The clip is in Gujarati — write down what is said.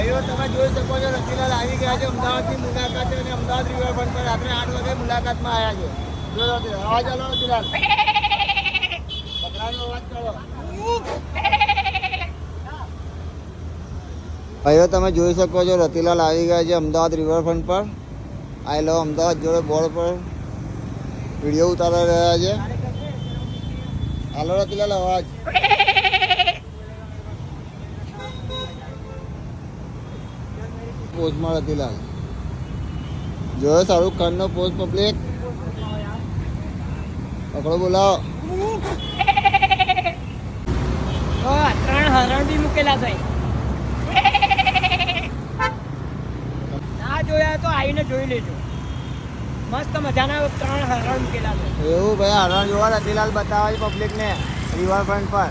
ભાઈઓ તમે જોઈ શકો છો રતિલાલ આવી ગયા છે અમદાવાદની મુલાકાતે અને અમદાવાદ રિવરફ્રન્ટ પર રાત્રે 8 વાગે મુલાકાતમાં આવ્યા છે. જો રતિલાલ અવાજ આલો રતિલાલ બકરાનો અવાજ કરો. ભાઈઓ તમે જોઈ શકો છો રતિલાલ આવી ગયા છે અમદાવાદ રિવરફ્રન્ટ પર. આઈ લવ અમદાવાદ જોડે બોર્ડ પર વિડીયો ઉતારી રહ્યા છે. હાલો રતિલાલ અવાજ. પોસ્ટમાં રતિલાલ જોયો શાહરુખ ખાન નો પોસ્ટ પબ્લિક પકડો બોલાવો. 3 હરણ બી મૂકેલા ભાઈ. ના જોયા તો આવીને જોઈ લેજો. મસ્ત મજાના 3 હરણ મૂકેલા છે. એવું ભાઈ હરણ જોવા રતિલાલ બતાવે પબ્લિક ને રિવરફ્રન્ટ પર.